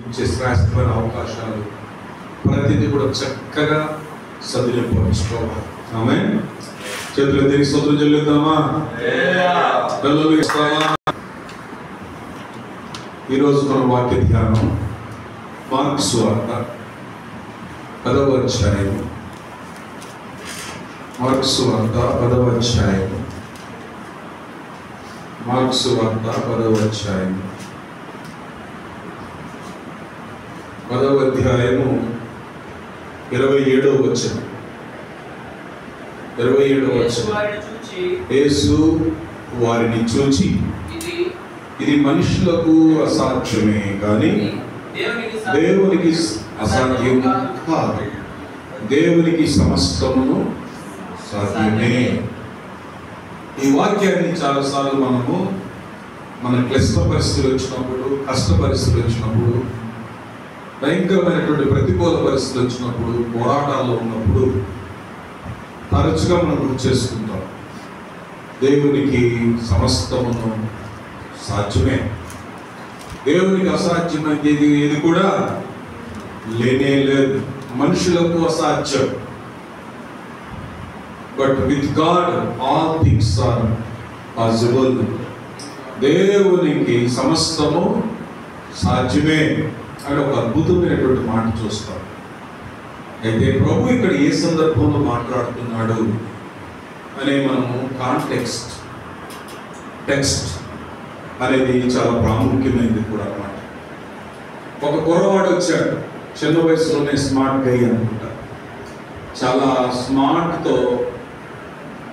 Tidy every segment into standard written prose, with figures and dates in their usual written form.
ఇచ్చే శ్రేష్టమైన అవకాశాలు ప్రతిదీ కూడా చక్కగా సద్వినియోగపరుచుకోవాలి. ఆమేన్. చేతులు ఎత్తి స్తోత్రం చెల్లిద్దామా? ఈరోజు మన వాక్య ధ్యానం మార్కు సువార్త 10వ అధ్యాయం. మార్కు సువార్త 10వ అధ్యాయం. మార్కు సువార్త 10వ అధ్యాయం. 10వ అధ్యాయము 27వ వచనం. 27వ వచనం. యేసు వారిని చూచి ఇది మనుషులకు అసాధ్యమే కానీ దేవునికి అసాధ్యము కాదు. దేవునికి సమస్తమును సాధ్యమే. ఈ వాక్యాన్ని చాలాసార్లు మన క్లిష్ట పరిస్థితులు వచ్చినప్పుడు, కష్ట పరిస్థితులు వచ్చినప్పుడు, భయంకరమైనటువంటి ప్రతికూల పరిస్థితులు వచ్చినప్పుడు, పోరాటాల్లో ఉన్నప్పుడు తరచుగా మనం గుర్తు చేసుకుంటాం. దేవునికి సమస్తమును సాధ్యమే. దేవునికి అసాధ్యమైనది ఏది కూడా లేనే లేదు. మనుషులకు అసాధ్యం. But with God all things are possible. దేవునికి సమస్తము సాధ్యమే అని ఒక అద్భుతమైనటువంటి మాట చూస్తాం. అయితే ప్రభు ఇక్కడ ఏ సందర్భంలో మాట్లాడుతున్నాడు అనే మనము టెక్స్ట్ అనేది చాలా ప్రాముఖ్యమైనది కూడా అన్నమాట. ఒక కుర్రవాడు వచ్చాడు, చిన్న వయసులోనే స్మార్ట్ గై అనుకుంటా. చాలా స్మార్ట్తో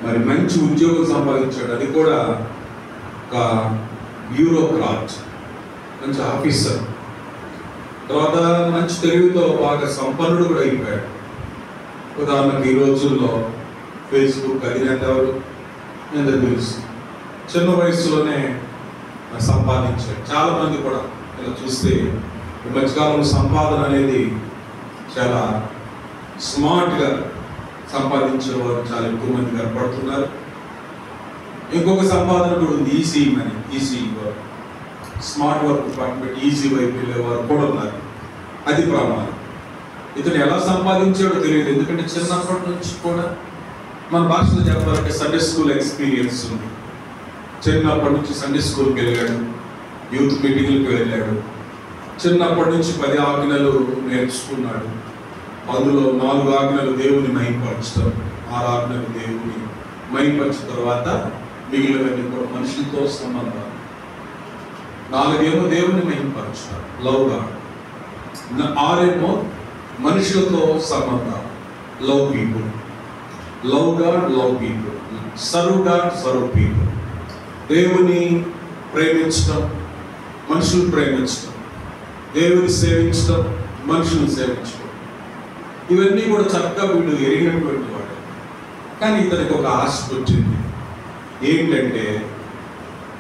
మరి మంచి ఉద్యోగం సంపాదించాడు. అది కూడా ఒక బ్యూరోక్రాట్, మంచి ఆఫీసర్. తర్వాత మంచి తెలివితో బాగా సంపన్నుడు కూడా అయిపోయాడు. ఉదాహరణకు ఈ రోజుల్లో ఫేస్బుక్ అధినేత ఎవరు అందరూ తెలుసు. చిన్న వయసులోనే సంపాదించారు. చాలా మంది కూడా ఇలా చూస్తే ఈ మధ్యకాలంలో సంపాదన అనేది చాలా స్మార్ట్గా సంపాదించే వారు చాలా ఎక్కువ మంది కనపడుతున్నారు. ఇంకొక సంపాదన కూడా ఉంది, ఈసీ వర్క్, స్మార్ట్ వర్క్ పట్టుబెట్టి ఈజీ వైపు వెళ్ళే వారు కూడా ఉన్నారు. అది ప్రమాదం. ఇతను ఎలా సంపాదించాడో తెలియదు. ఎందుకంటే చిన్నప్పటి నుంచి కూడా మన భాషలో చెప్పాలంటే సండే స్కూల్ ఎక్స్పీరియన్స్ ఉంది. చిన్నప్పటి నుంచి సండే స్కూల్కి వెళ్ళాడు, యూత్ మీటింగ్లకు వెళ్ళాడు. చిన్నప్పటి నుంచి 10 ఆజ్ఞలు నేర్చుకున్నాడు. అందులో 4 ఆజ్ఞలు దేవుని మహిమపరచడం, 6 ఆజ్ఞలు దేవుని మహిమపరిచిన తర్వాత మిగిలినవన్నీ కూడా మనుషులతో సంబంధాలు. 4 ఏమో దేవుని మహిమపరచడం, లవ్ గాడ్. 6 ఏమో మనుషులతో సంబంధాలు, love people. Love God, love people. Serve God, serve people. దేవుని ప్రేమించడం, మనుషులు ప్రేమించడం, దేవుని సేవించడం, మనుషులను సేవించడం. ఇవన్నీ కూడా చక్కగా వీళ్ళు ఎరిగినటువంటి వాడు. కానీ ఇతనికి ఒక ఆశ వచ్చింది. ఏంటంటే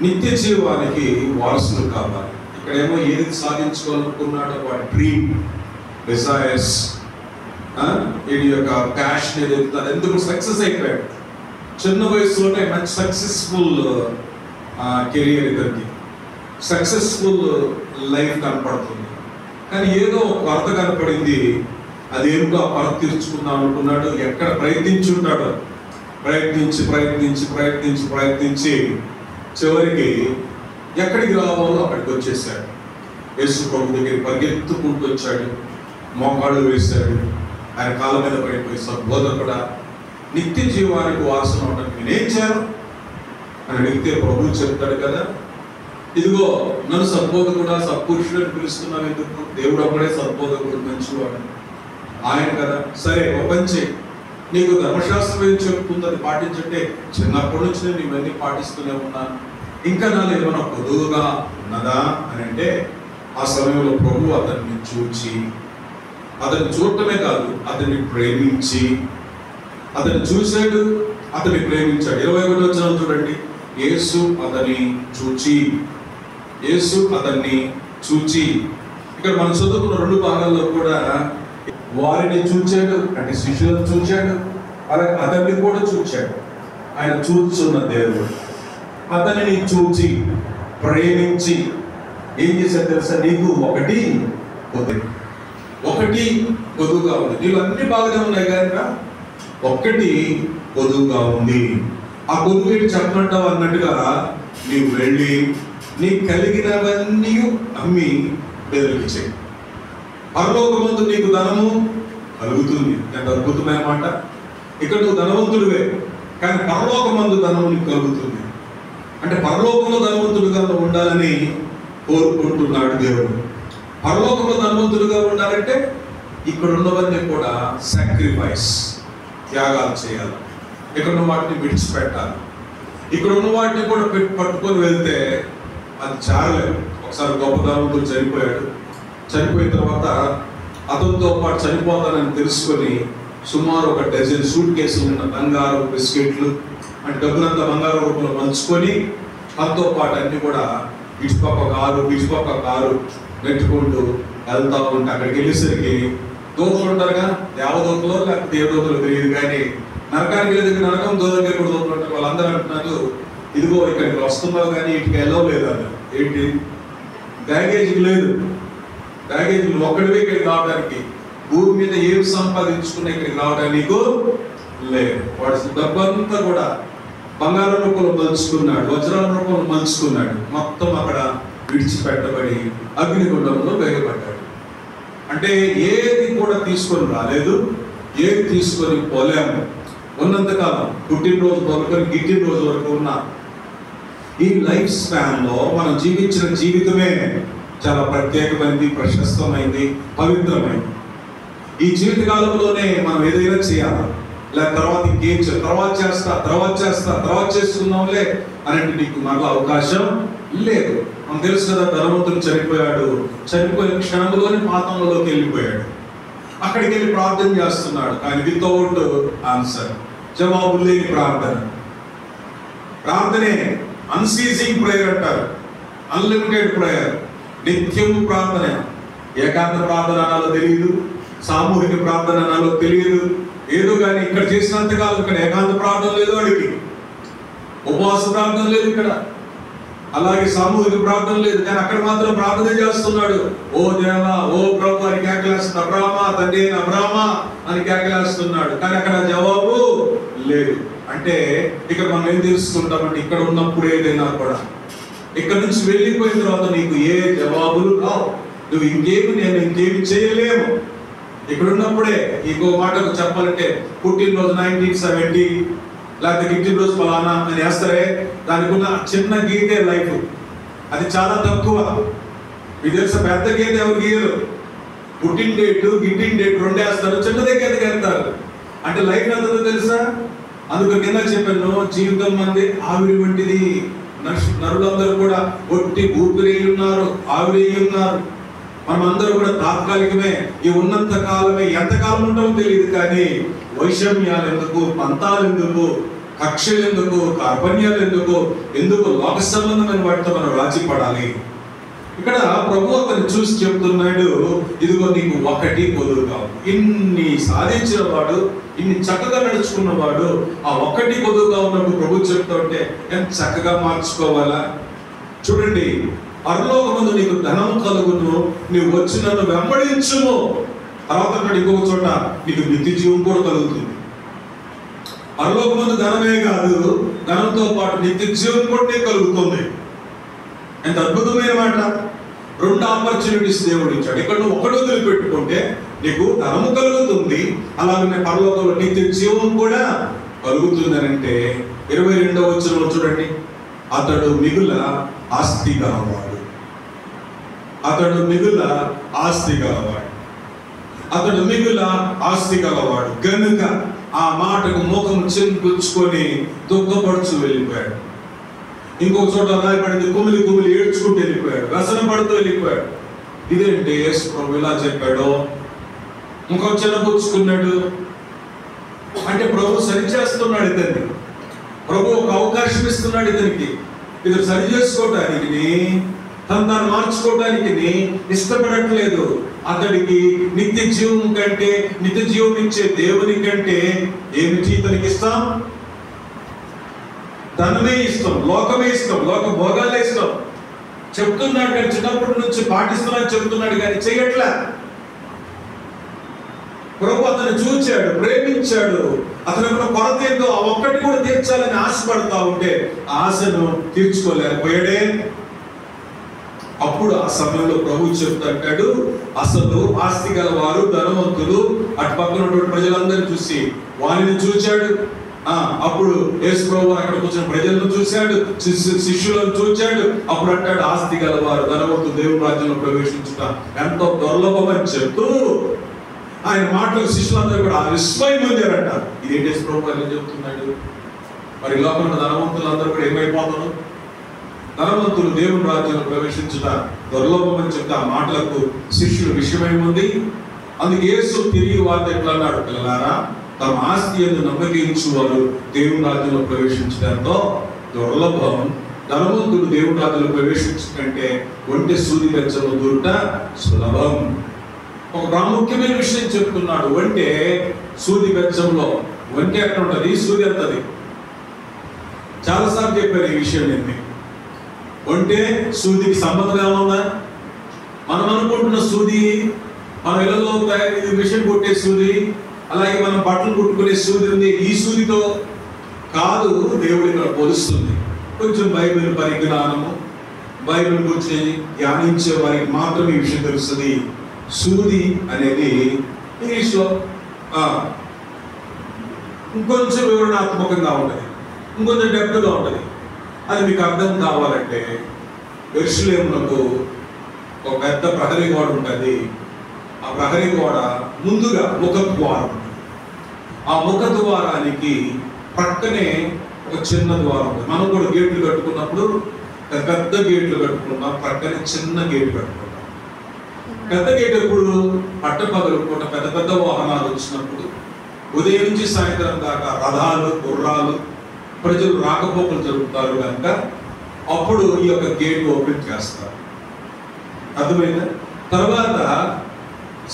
నిత్య జీవానికి వారసులు కావాలి. ఇక్కడేమో ఏది సాధించుకోవాలనుకున్నాడో వాడి డ్రీమ్, డిజైర్స్, వీడి యొక్క ప్యాషన్ ఏదైతే ఎందుకు సక్సెస్ అయిపోయాడు. చిన్న వయసులోనే మంచి సక్సెస్ఫుల్ కెరియర్, ఇద్దరికి సక్సెస్ఫుల్ లైఫ్ కనపడుతుంది. కానీ ఏదో ఒక కొరత కనపడింది. అదేమిటో ఆ కొరత తీర్చుకుందాం అనుకున్నాడు. ఎక్కడ ప్రయత్నించుంటాడో ప్రయత్నించి చివరికి ఎక్కడికి రావాలో అక్కడికి వచ్చేసాడు. యేసు ప్రభు దగ్గరికి పరిగెత్తుకుంటూ వచ్చాడు, మోకాళ్ళు వేశాడు, ఆయన కాళ్ళ మీద పడిపోయి బోధకుడా, నిత్య జీవానికి వారసును అవడానికి నేనేం చేయాలి అని అడిగితే ప్రభువు చెప్తాడు కదా, ఇదిగో నన్ను సద్బోధకుడా, సత్పురుషుడు అని పిలుస్తున్నావు ఎందుకు? దేవుడు అప్పుడే సద్బోధకుడు, మంచివాడు ఆయన కదా. సరే ఒక పని చేయి, నీకు ధర్మశాస్త్రం ఏం చెప్తుంది అది పాటించంటే చిన్నప్పటి నుంచి నేను ఇవన్నీ పాటిస్తూనే ఉన్నాను, ఇంకా నాలో ఏమైనా పొదువుగా ఉన్నదా అని అంటే, ఆ సమయంలో ప్రభు అతన్ని చూచి, అతన్ని చూడటమే కాదు అతన్ని ప్రేమించి, అతన్ని చూశాడు, అతన్ని ప్రేమించాడు. 21వ వచనం చూడండి. యేసు అతన్ని చూచి. ఇక్కడ మనం చదువుకున్న 2 భాగాల్లో కూడా వారిని చూచాడు, అంటే శిష్యులను చూచాడు, అలాగే అతన్ని కూడా చూచాడు. ఆయన చూచున్న దేవుడు అతనిని చూచి ప్రేమించి ఏం చేశాడు తెలుసా? నీకు ఒకటి ఒకటి పొదువుగా ఉంది. నీళ్ళు అన్ని బాగానే ఉన్నాయి కనుక ఒక్కటి పొదువుగా ఉంది. ఆ పొదువు ఏంటి చెప్పమంటావు అన్నట్టుగా నీవు వెళ్ళి నీకు కలిగినవన్నీ అమ్మి పేదలకి చేయి. పరలోకమందు నీకు ధనము కలుగుతుంది. ఎంత అద్భుతమైన మాట. ఇక్కడ నువ్వు ధనవంతుడివే, కానీ పరలోకమందు ధనము నీకు కలుగుతుంది. అంటే పరలోకంలో ధనవంతుడిగా ఉండాలని కోరుకుంటున్నాడు దేవుడు. పరలోకంలో ధనవంతుడిగా ఉండాలంటే ఇక్కడ ఉన్నవన్నీ కూడా సాక్రిఫైస్, త్యాగాలు చేయాలి. ఇక్కడ ఉన్న వాటిని విడిచిపెట్టాలి. ఇక్కడ ఉన్న వాటిని కూడా పట్టుకొని వెళ్తే అది చాలలేదు. ఒకసారి గొప్ప ధనవంతుడు చనిపోయాడు. చనిపోయిన తర్వాత అతనితో పాటు చనిపోతానని తెలుసుకొని సుమారు 1 డజన్ సూట్ కేసులు ఉన్న బంగారు బిస్కెట్లు అంటే డబ్బులంతా బంగారు రూపంలో పంచుకొని తనతో పాటు అన్ని కూడా ఇటుపక్క కారు నెట్టుకుంటూ వెళ్తా ఉంటే అక్కడికి వెళ్ళేసరికి దూతలు ఉంటారుగా, దేవదూతలో లేకపోతే దేవదూతలు తెలియదు, కానీ నరకానికి వెళ్ళేది నరకం దూరంగా కూడా దూతలు ఉంటారు. వాళ్ళందరూ అంటున్నారు, ఇదిగో ఇక్కడికి వస్తున్నావు కానీ ఇటుకి వెళ్ళలేదు అన్నారు. ఏంటి? బ్యాగేజీ లేదు. బ్యాగేజీ ఒక్కడివే ఇక్కడికి రావడానికి, భూమి మీద ఏం సంపాదించుకున్నా ఇక్కడికి రావడానికి లేదు. వాడి డబ్బంతా కూడా బంగారం రూపంలో మలుచుకున్నాడు, వజ్రాల రూపంలో మలుచుకున్నాడు. మొత్తం అక్కడ విడిచిపెట్టబడి అగ్నిగుండంలో వేయబడ్డాడు. అంటే ఏది కూడా తీసుకొని రాలేదు, ఏది తీసుకొని పోలేము. ఉన్నంతకాలం పుట్టినరోజు మొదలుకొని గిట్టిన రోజు వరకు ఉన్న ఈ లైఫ్ స్పాన్ లో మనం జీవించిన జీవితమే చాలా ప్రత్యేకమైనది, ప్రశస్తమైంది, పవిత్రమైనది. ఈ జీవిత కాలంలోనే మనం ఏదైనా చేయాలి, లేక తర్వాత ఇంకేం తర్వాత చేస్తున్నాంలే అనేది నీకు మరలా అవకాశం లేదు. మనం తెలుసు కదా, ధనవంతుడు చనిపోయాడు. చనిపోయిన క్షణంలోనే పాతంలోకి వెళ్ళిపోయాడు. అక్కడికి వెళ్ళి ప్రార్థన చేస్తున్నాడు, కానీ వితౌట్ ఆన్సర్, జవాబు లేని ప్రార్థనే అన్సీజింగ్ ప్రేయర్ అంటారు. అన్లిమిటెడ్ ప్రేయర్, నిత్యం ప్రార్థన. ఏకాంత ప్రార్థన అనాలో తెలియదు, సామూహిక ప్రార్థన అనాలో తెలియదు. ఏదో కానీ ఇక్కడ చేసినంతకాలం ఇక్కడ ఏకాంత ప్రార్థన లేదు, వాడికి ఉపవాస ప్రార్థన లేదు, ఇక్కడ అలాగే సామూహిక ప్రార్థన లేదు, కానీ అక్కడ మాత్రం ప్రార్థన చేస్తున్నాడు. ఓ దేవా, ఓ ప్రభు అని కేకలేస్తున్నాడు. అబ్రామా, తండ్రి అయిన అబ్రామా అని కేకలేస్తున్నాడు, కానీ అక్కడ జవాబు లేదు. అంటే ఇక్కడ మనం ఏం తెలుసుకుంటామంటే, ఇక్కడ ఉన్నప్పుడు ఏదైనా కూడా ఇక్కడ నుంచి వెళ్ళిపోయిన తర్వాత నీకు ఏ జవాబులు రావు. నువ్వు నేను ఇంకేమి చేయలేము. ఇక్కడ ఉన్నప్పుడే ఇంకో మాటకు చెప్పాలంటే, పుట్టినరోజు 1970 లేకపోతే గిట్టినరోజు ఫలానా అని వేస్తారే, దానికి ఉన్న చిన్న గీతే లైఫ్. అది చాలా తక్కువ. మీకు తెలుసా, పెద్ద గీత ఎవరు గీయరు. పుట్టిన డేటు గిట్టిన డేట్ 2 వేస్తారు, చిన్నదే గీతకి వెళ్తారు. అంటే లైఫ్ ఎంతదో తెలుసా? అందుకు కింద చెప్పాను, జీవితం మంది ఆవిరి వంటిది. నరులందరూ కూడా ఒట్టి ఊపిరి ఉన్నారు, ఆవిరి ఉన్నారు. మనమందరూ కూడా తాత్కాలికమే. ఈ ఉన్నంత కాలమే, ఎంతకాలం ఉంటామో తెలియదు, కానీ వైషమ్యాలు ఎందుకు, పంతాలు ఎందుకు, కక్షలు ఎందుకు, కార్పణ్యాలు ఎందుకు లోక సంబంధమైన వాటితో మనం రాజీ పడాలి. ఇక్కడ ప్రభు అతను చూసి చెప్తున్నాడు, ఇదిగో నీకు ఒకటి పొదువు కావు. ఇన్ని సాధించిన వాడు, ఇన్ని చక్కగా నడుచుకున్నవాడు ఆ ఒక్కటి పొదువుగా ఉన్నప్పుడు ప్రభు చెప్తా ఉంటే ఎంత చక్కగా మార్చుకోవాలా. చూడండి, పరలోకమందు నీకు ధనం కలుగును, నీవు వచ్చి నన్ను వెంబడించుము. తర్వాత ఇంకొక చోట నీకు నిత్య జీవం కూడా కలుగుతుంది. పరలోకమందు ధనమే కాదు, ధనంతో పాటు నిత్య జీవం కూడా నీకు కలుగుతుంది. ఎంత అద్భుతమైన మాట. 2 ఆపర్చునిటీస్ దేవుడు ఇచ్చాడు. ఇక్కడ నువ్వు ఒకటి వదిలిపెట్టుకుంటే నీకు ధనము కలుగుతుంది, అలాగే పరలోకంలో నిత్య జీవం కూడా కలుగుతుంది అని అంటే 22వ వచనంలో చూడండి, అతడు మిగుల ఆస్తి గలవాడు. అతడు మిగుల ఆస్తి గలవాడు గనుక ఆ మాటకు ముఖం చెంపుచ్చుకొని దుఃఖపడుచు వెళ్ళిపోయాడు. ఇంకొక చోట రాయబడింది, కుమిలి ఏడ్చుకుంటూ వెళ్ళిపోయాడు, వ్యసన పడుతూ వెళ్ళిపోయాడు. ఇదేంటి యేసు ప్రభు ఇలా చెప్పాడు? ముఖం చెన్నపుచ్చుకున్నాడు అంటే ప్రభు సరిచేస్తున్నాడు ఇతన్ని. ప్రభు ఒక అవకాశం ఇస్తున్నాడు ఇతనికి. ఇతను సరి చేసుకోవటానికి, తను మార్చుకోవడానికి ఇష్టపడట్లేదు. అతడికి నిత్య జీవం కంటే, నిత్య జీవం ఇచ్చే దేవుని కంటే ఏమిటి ఇతనికి ఇష్టం? ధనమే ఇష్టం, లోకమే ఇష్టం, లోక భోగాలే ఇష్టం. చెప్తున్నాడు కానీ, చిన్నప్పటి నుంచి పాటిస్తున్నాను చెప్తున్నాడు కానీ చేయట్లే. ప్రభు అతను చూచాడు, ప్రేమించాడు, అతను కొరత ఏందో ఆ ఒక్కటి కూడా తీర్చాలని ఆశపడతా ఉంటే ఆశను తీర్చుకోలేకపోయాడే. అప్పుడు ఆ సమయంలో ప్రభు చెప్తాడు, అసలు ఆస్తి గల వారు, ధనవంతులు, అటు పక్కన ఉన్నటువంటి ప్రజలందరినీ చూసి వారిని చూచాడు. అప్పుడు యేసు ప్రభు అక్కడ కూర్చున్న ప్రజలను చూశాడు, శిష్యులను చూచాడు. అప్పుడు అంటాడు, ఆస్తి గల వారు, ధనవంతులు దేవుని రాజ్యంలో ప్రవేశించుట ఎంతో దుర్లభం అని చెప్తూ ఆయన మాటలు శిష్యులందరూ కూడా విస్మయం పొందారంట. ఇదేంటి యేసు ప్రభు అని చెప్తున్నాడు? మరి లోకంలో ధనవంతులందరూ కూడా ఏమైపోతారు? ధనవంతులు దేవుని రాజ్యంలో ప్రవేశించుట దుర్లభం అని చెప్తే ఆ మాటలకు శిష్యులు విషయమేముంది? అందుకే యేసు తిరిగి వారితో ఎట్లా అన్నాడు, పిల్లలారా, తమ ఆస్తి యందు నమ్మకించు వారు దేవుని రాజ్యంలో ప్రవేశించడంతో దుర్లభం. ధనవంతుడు దేవుని రాజ్యంలో ప్రవేశించకంటే ఒంటె సూది బెచ్చలో దూరుట సులభం. ఒక ప్రాముఖ్యమైన విషయం చెప్తున్నాడు. ఒంటె సూది బెచ్చంలో, ఒంటె ఎక్కడ ఉంటుంది, సూది అంతది. చాలాసార్లు చెప్పారు ఈ విషయం. నేను ఒంటె సూదికి సంబంధం ఏమన్నా? మనం అనుకుంటున్న సూది, మన ఇళ్లలో మిషన్ కొట్టే సూది, అలాగే మనం బట్టలు కుట్టుకునే సూది ఉంది. ఈ సూదితో కాదు దేవుడు ఇక్కడ పోలుస్తుంది. కొంచెం బైబిల్ పరిజ్ఞానము, బైబిల్ గురించి ధ్యానించే వారికి మాత్రమే ఈ విషయం తెలుస్తుంది. సూది అనేది ఇంగ్లీష్లో ఇంకొంచెం వివరణాత్మకంగా ఉంటుంది, ఇంకొంచెం డెప్త్గా ఉంటుంది. అది మీకు అర్థం కావాలంటే యెరూషలేమునకు ఒక పెద్ద ప్రహరీ గోడ ఉంటుంది. ఆ ప్రహరీ గోడ ముందుగా ముఖద్వారం. ఆ ముఖద్వారానికి ప్రక్కనే ఒక చిన్న ద్వారం ఉంది. మనం కూడా గేట్లు కట్టుకున్నప్పుడు పెద్ద గేట్లు కట్టుకున్నాం, ప్రక్కనే చిన్న గేట్లు కట్టుకున్నాం. పెద్ద గేట్ ఎప్పుడు? పట్టపగలు పూట పెద్ద పెద్ద వాహనాలు వచ్చినప్పుడు, ఉదయం నుంచి సాయంత్రం దాకా రథాలు, గుర్రాలు, ప్రజలు రాకపోకలు జరుపుతారు కనుక అప్పుడు ఈ యొక్క గేట్ ఓపెన్ చేస్తారు. అర్థమైందా? తర్వాత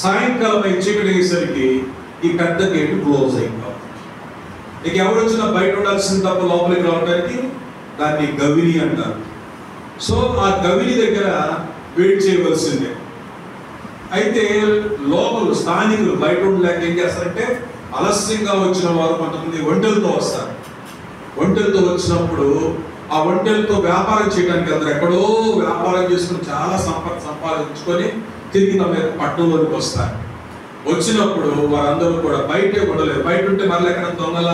సాయంకాలం చీకటి అయ్యేసరికి ఈ పెద్ద గేట్ క్లోజ్ అయిపోతుంది. ఇక ఎవరు వచ్చినా బయట ఉండాల్సింది తప్ప లోపలికి రావడానికి దాన్ని గవిని అంటారు. సో ఆ గవిని దగ్గర వెయిట్ చేయవలసిందే. అయితే లోపల స్థానికులు బయట ఉండలేక ఏం చేస్తారంటే, ఆలస్యంగా వచ్చిన వారు కొంతమంది ఒంటెలతో వస్తారు. ఒంటెలతో వచ్చినప్పుడు ఆ ఒంటెలతో వ్యాపారం చేయడానికి అందరూ ఎక్కడో వ్యాపారం చేసుకుని చాలా సంపాదించుకొని తిరిగి తమ పట్టణంలోకి వస్తారు. వచ్చినప్పుడు వారందరూ కూడా బయటే ఉండలేరు. బయట ఉంటే మళ్ళీ ఎక్కడ దొంగల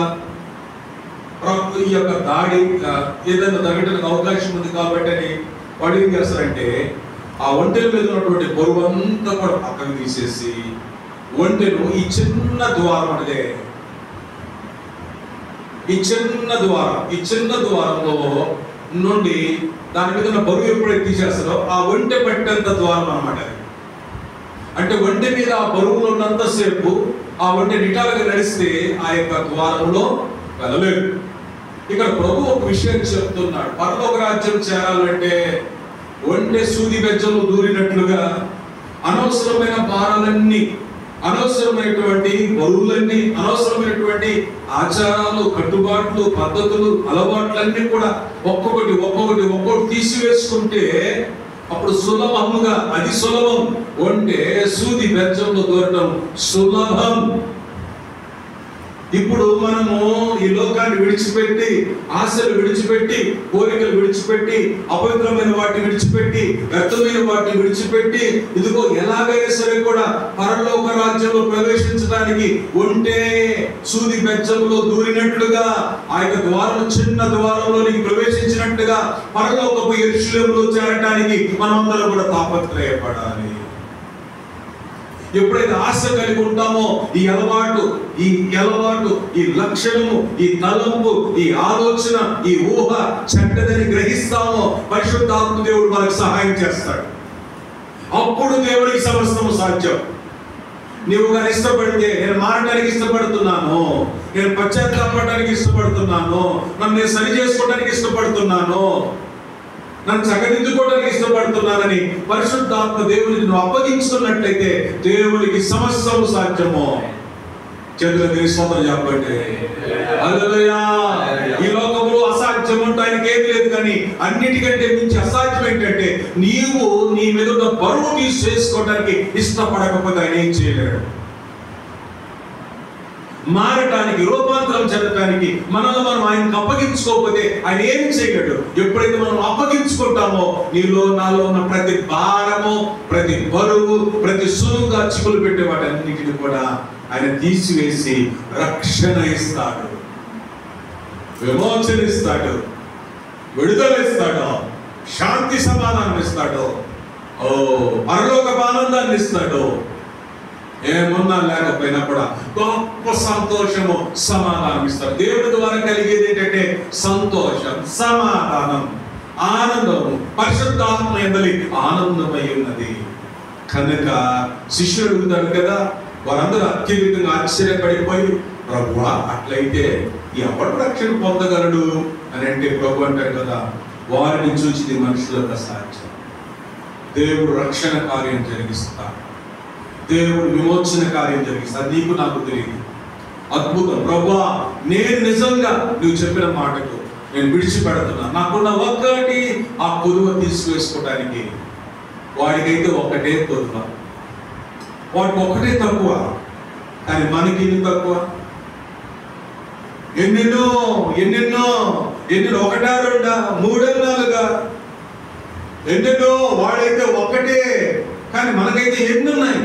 ఈ యొక్క దాడి ఏదైనా జరగడానికి అవకాశం ఉంది కాబట్టి అని వాడు ఏం చేస్తారంటే, ఆ ఒంటెల మీద ఉన్నటువంటి బరువు అంతా కూడా పక్కకు తీసేసి ఒంటెను ఈ చిన్న ద్వారం అంటే ఈ చిన్న ద్వారంలో నుండి దాని మీద ఉన్న బరువు ఎప్పుడైతే తీసేస్తారో ఆ ఒంటె పెట్టేంత ద్వారం అన్నమాట. అంటే ఒంటె మీద ఆ బరువులో ఉన్నంతసేపు ఆ ఒంటె నిటాలుగా నడిస్తే ఆ యొక్క ద్వారంలో వెళ్ళలేదు. ఇక్కడ ప్రభు ఒక విషయం చెప్తున్నాడు. పరలోక రాజ్యం చేరాలంటే ఒంటె సూది బెజ్జంలో దూరినట్లుగా అనవసరమైన భారాలన్నీ, అనవసరమైనటువంటి బరువులన్నీ, అనవసరమైనటువంటి ఆచారాలు, కట్టుబాట్లు, పద్ధతులు, అలవాట్లన్నీ కూడా ఒక్కొక్కటి తీసివేసుకుంటే అప్పుడు సులభముగా, అది సులభం. ఒంటె సూది బెజ్జంలో దూరడం సులభం. ఇప్పుడు మనము ఈ లోకాన్ని విడిచిపెట్టి, ఆశలు విడిచిపెట్టి, కోరికలు విడిచిపెట్టి, అపవిత్రమైన వాటిని విడిచిపెట్టి, వ్యర్థమైన వాటిని విడిచిపెట్టి, ఇదిగో ఎలాగైనా సరే కూడా పరలోక రాజ్యంలో ప్రవేశించడానికి ఒంటె సూది బెజ్జంలో దూరినట్లుగా, ఆ యొక్క ద్వారం చిన్న ద్వారంలోనికి ప్రవేశించినట్లుగా పరలోకపు యెరూషలేములో చేరడానికి మనమందరం కూడా తాపత్రయపడాలి. ఎప్పుడైతే ఆశ కలిగి ఉంటామో ఈ అలవాటు, ఈ లక్షణము, ఈ తలంపు, ఈ ఆలోచన, ఈ ఊహ చెడ్డదని గ్రహిస్తామో పరిశుద్ధాత్మ దేవుడు మనకు సహాయం చేస్తాడు. అప్పుడు దేవుడికి సమస్తము సాధ్యం. నీవు కానీ ఇష్టపడితే, నేను మారడానికి ఇష్టపడుతున్నాను, నేను పశ్చాత్తాపడడానికి ఇష్టపడుతున్నాను, నన్ను నేను సరి చేసుకోవడానికి ఇష్టపడుతున్నాను, నన్ను సగదిద్దుకోవడానికి ఇష్టపడుతున్నానని పరిశుద్ధాత్మ దేవునికి నువ్వు అప్పగించుకున్నట్లయితే దేవునికి సమస్తము సాధ్యము. చేతుల దేని స్తోత్రం చెప్పండి. హల్లెలూయా. ఈ లోకంలో అసాధ్యం అంటే ఆయనకి ఏమి లేదు, కానీ అన్నిటికంటే మించి అసాధ్యం ఏంటంటే నీవు నీ మీద ఉన్న బరువు తీసేసుకోవడానికి ఇష్టపడకపోతే ఆయన ఏం చేయలేడు. మారటానికి, రూపాంతరం చెందడానికి మనల్ని మనం ఆయనకు అప్పగించుకోకపోతే ఆయన ఏం చేయలేడు. ఎప్పుడైతే మనం అప్పగించుకుంటామో నీలో నాలో ఉన్న ప్రతి భారము, ప్రతి బరువు, ప్రతి సులువుగా చిక్కులు పెట్టే వాటన్నిటిని కూడా ఆయన తీసివేసి రక్షణ ఇస్తాడు, విమోచన ఇస్తాడు, విడుదల ఇస్తాడు, శాంతి సమాధానం ఇస్తాడు, పరలోకపు ఆనందాన్ని ఇస్తాడు. ఏమన్నా లేకపోయినా కూడా గొప్ప సంతోషము, సమాధానం ఇస్తాడు. దేవుడి ద్వారా కలిగేది ఏంటంటే సంతోషం, సమాధానం, ఆనందము, పరిశుద్ధాత్మ యందలి ఆనందమై ఉన్నది. కనుక శిష్యుడు అడుగుతాడు కదా, వారందరూ అత్యధికంగా ఆశ్చర్యపడిపోయి ప్రభువా అట్లయితే ఎవరు రక్షణ పొందగలడు అని అంటే ప్రభు అంటారు కదా, వారిని చూసి మనుషులకు అసాధ్యం. దేవుడు రక్షణ కార్యం జరిగిస్తాడు, దేవుడు విమోచన కార్యం జరిగిస్తాడు. నీకు నాకు తెలియదు. అద్భుతం. ప్రభువా నేను నిజంగా నువ్వు చెప్పిన మాటకు నేను విడిచిపెడుతున్నా. నాకున్న ఒక్కటి ఆ కొలువ తీసివేసుకోవడానికి. వాడికైతే ఒక్కటే కొలువ, వాడికి ఒక్కటే తక్కువ, కానీ మనకి ఎన్ని తక్కువ? ఎన్నెన్నో ఎన్నెన్నో ఎన్నెన్నో, ఒకటా రెండా, మూడా నాలుగా, ఎన్నెన్నో. వాడైతే ఒక్కటే, కానీ మనకైతే ఎన్ని ఉన్నాయి?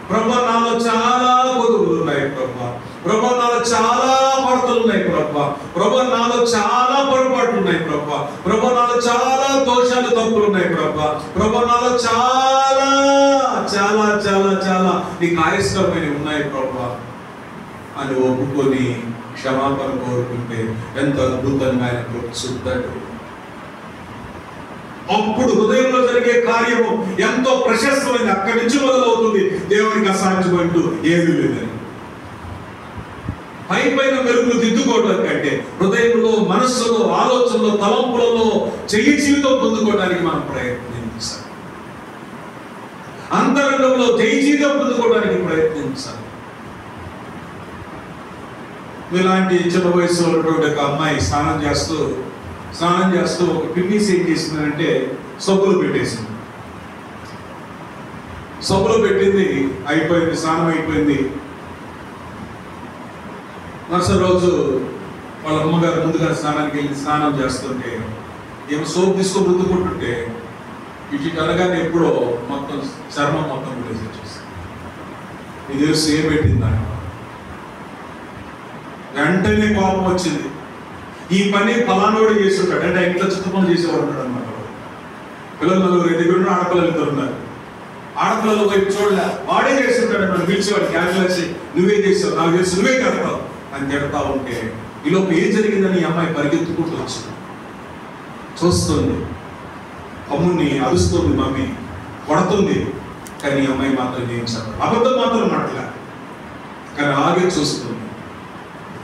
ప్రభా నాలో చాలా కొదువులు ఉన్నాయి ప్రభా, ప్రభా నాలో చాలా కొరతలు ఉన్నాయి ప్రభా, ప్రభా నాలో చాలా పొరపాట్లు ఉన్నాయి ప్రభా, ప్రభా నాలో చాలా దోషాలు, తప్పులు ఉన్నాయి ప్రభా, ప్రభా నాలో చాలా చాలా చాలా చాలా నీకు ఆయస్కరమైనవి ఉన్నాయి ప్రభా అని ఒప్పుకొని క్షమాపణ కోరుకుంటే ఎంత అద్భుతంగా ఆయన చూస్తాడు. అప్పుడు హృదయంలో జరిగే కార్యము ఎంతో ప్రశస్తమైంది. అక్కడి నుంచి మొదలవుతుంది. దేవునికి అసాధ్యమంటూ ఏమీ లేదని. పై పైన మెరుగులు దిద్దుకోవడం కంటే హృదయంలో, మనస్సులో, ఆలోచనలో, తలంపులలో చెయ్యి జీవితం పొందుకోవడానికి మనం ప్రయత్నించాలి. అంతరంగంలో జయ జీవితం పొందుకోవడానికి ప్రయత్నించాలి. ఇలాంటి చిన్న వయసులో ఉన్నటువంటి ఒక అమ్మాయి స్నానం చేస్తూ ఒక పిన్నిస్ ఏం చేసిందంటే సబ్బులు పెట్టేసింది. సబ్బులు పెట్టింది, అయిపోయింది, స్నానం అయిపోయింది. మరుసటి రోజు వాళ్ళ అమ్మగారు ముందుగా స్నానానికి వెళ్ళి స్నానం చేస్తుంటే ఏమో సోప్ తీసుకొని రుద్దుకుంటుంటే ఇటు కలగానే ఎప్పుడో మొత్తం చర్మం మొత్తం గురేసి వచ్చేసింది. ఇది సేమ్ పెట్టిందా? వెంటనే కోపం వచ్చింది. ఈ పని ఫలానోడు చేసి ఉంటాడు అంటే ఇంట్లో చుట్టూ పనులు చేసేవాడు ఉంటాడు అన్నమాట. పిల్లలు నలుగురు, ఎదుగురు ఆడపిల్లలు ఇద్దరు ఉన్నారు. ఆడపిల్లలు వైపు చూడలే, వాడే చేసి ఉంటాడు. మనం పిలిచేవాడు క్యాల్కులేసి నువ్వే చేసావు, నాకు తెలిసి నువ్వే కడతావు అని తిడతా ఉంటే ఈలోపు ఏం జరిగిందని ఈ అమ్మాయి పరిగెత్తుకుంటూ వచ్చింది. చూస్తుంది, అమ్ముని అరుస్తుంది, మమ్మీ కొడుతుంది. కానీ ఈ అమ్మాయి మాత్రం ఏం చెప్పదు, అబద్ధం మాత్రం మాట్లా, కానీ ఆగే చూస్తుంది.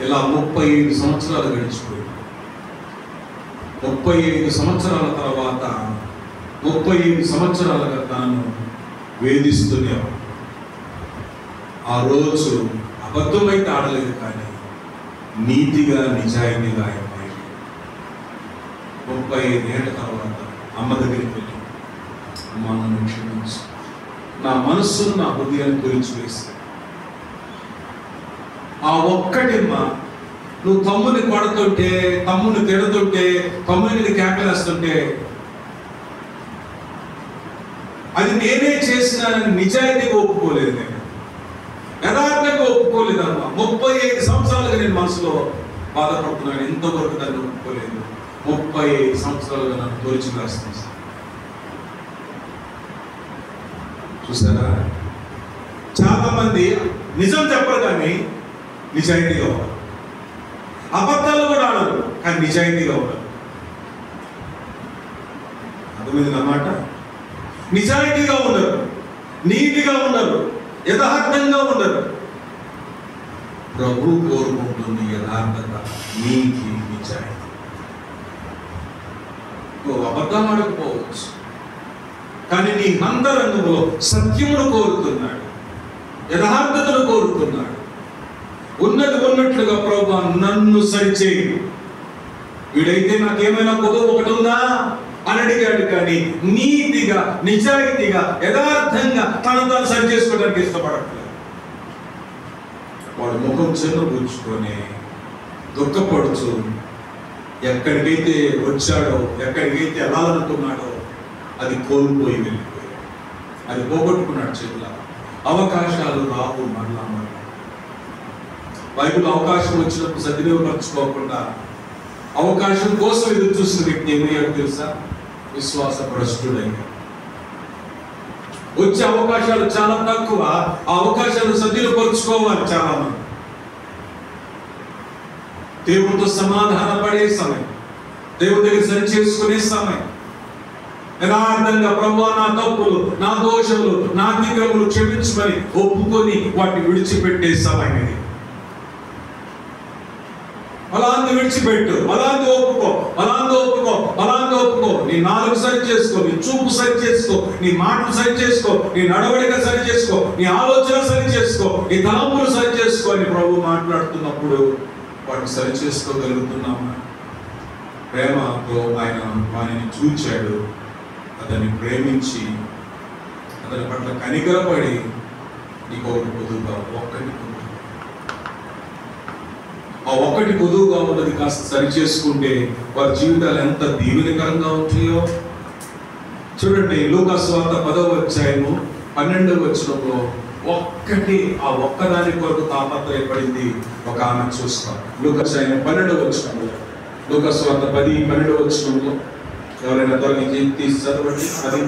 ఇలా 35 సంవత్సరాలు గడిచిపోయింది. 35 సంవత్సరాల తర్వాత 35 సంవత్సరాలుగా తాను వేధిస్తూనే ఆ రోజు అబద్ధమైతే ఆడలేదు, కానీ నీతిగా, నిజాయితీగా అమ్మాయి 35 ఏళ్ల తర్వాత అమ్మ దగ్గరికి వెళ్ళి, అమ్మ నన్ను క్షమించు, నా మనస్సును, నా హృదయాన్ని గురించి వేస్తే ఆ ఒక్కటిమ్మా, నువ్వు తమ్ముని కొడుతుంటే, తమ్ముని తిడుతుంటే, తమ్ముని కేకలేస్తుంటే అది నేనే చేసినానని నిజాయితీగా ఒప్పుకోలేదు, నేను యథార్థంగా ఒప్పుకోలేదమ్మా. 35 సంవత్సరాలుగా నేను మనసులో బాధపడుతున్నాను, ఇంతవరకు దాన్ని ఒప్పుకోలేదు. 35 సంవత్సరాలుగా నన్ను తోచి వేస్తుంది. చూసారా, చాలా మంది నిజం చెప్పరు కానీ నిజాయితీగా ఉన్నారు. అబద్ధాలు కూడా ఆడరు కానీ నిజాయితీగా ఉన్నారు. అర్థమైంది అన్నమాట. నిజాయితీగా ఉన్నారు, నీతిగా ఉన్నారు, యథార్థంగా ఉన్నారు. ప్రభు కోరుకుంటుంది యథార్థత, నీతి, నిజాయితీ. నువ్వు అబద్ధాలు ఆడకపోవచ్చు, కానీ నీ అంతరంగంలో సత్యమును కోరుతున్నాడు, యథార్థతను కోరుతున్నాడు, ఉన్నది ఉన్నట్లుగా ప్రభువా నన్ను సరిచేయి. వీడైతే నాకేమైనా కొదువు ఒకటి ఉందా అని అడిగాడు. కానీ నీతిగా, నిజాయితీగా, యథార్థంగా తను సరి చేసుకోవడానికి ఇష్టపడట్లేదు. వాడు ముఖం చిన్నబుచ్చుకొని దుఃఖపడుచు ఎక్కడికైతే వచ్చాడో, ఎక్కడికైతే వెళ్ళాలనుకున్నాడో అది కోల్పోయి వెళ్ళిపోయాడు. అది పోగొట్టుకున్నాడు చేతుల. అవకాశాలు రావు మళ్ళా. బైబిల్ అవకాశం వచ్చినప్పుడు సద్వినియోగపరచుకోకుండా అవకాశం కోసం ఎదురు చూసిన వ్యక్తి ఏమయ్యాడు తెలుసా? విశ్వాస భ్రష్టుడయ్యాడు. వచ్చే అవకాశాలు చాలా తక్కువ. ఆ అవకాశాలు సద్వినియోగపరచుకోవాలి. చాలా మంది దేవుడితో సమాధాన పడే సమయం, దేవుడి దగ్గర సరి చేసుకునే సమయం, యథార్థంగా ప్రభువా నా తప్పులు, నా దోషములు, నా అతిక్రమములు క్షమించమని ఒప్పుకొని వాటిని విడిచిపెట్టే సమయం ఇది. అలాంటి విడిచిపెట్టు, అలాంటి ఒప్పుకో, అలాంటి ఒప్పుకో, అలాంటి ఒప్పుకో. నీ నాలుగు సరి చేసుకో, నీ చూపు సరి చేసుకో, నీ మాటలు సరి చేసుకో, నీ నడవడిక సరి చేసుకో, నీ ఆలోచన సరి చేసుకో, నీ తలంపులు సరి చేసుకో అని ప్రభు మాట్లాడుతున్నప్పుడు వాటిని సరి చేసుకోగలుగుతున్నామా? ప్రేమతో ఆయన వారిని చూచాడు, అతన్ని ప్రేమించి అతని పట్ల కనికరపడి నీకు ఒకటి పొదువుగా, ఆ ఒక్కటి పొదువుగా ఉన్నది కాస్త సరి చేసుకుంటే వారి జీవితాలు ఎంత దీవెనకరంగా ఉంటాయో చూడండి. లూకా సువార్త 10వ అధ్యాయము 12వ వచనంలో ఆ ఒక్కదాని కొరకు తాపత్రయపడింది ఒక ఆమె చూస్తాం. లూకా అధ్యాయం 12వ వచనంలో, లూకా సువార్త 10:12వ వచనంలో ఎవరైనా త్వరగా తీసి చదవండి. అది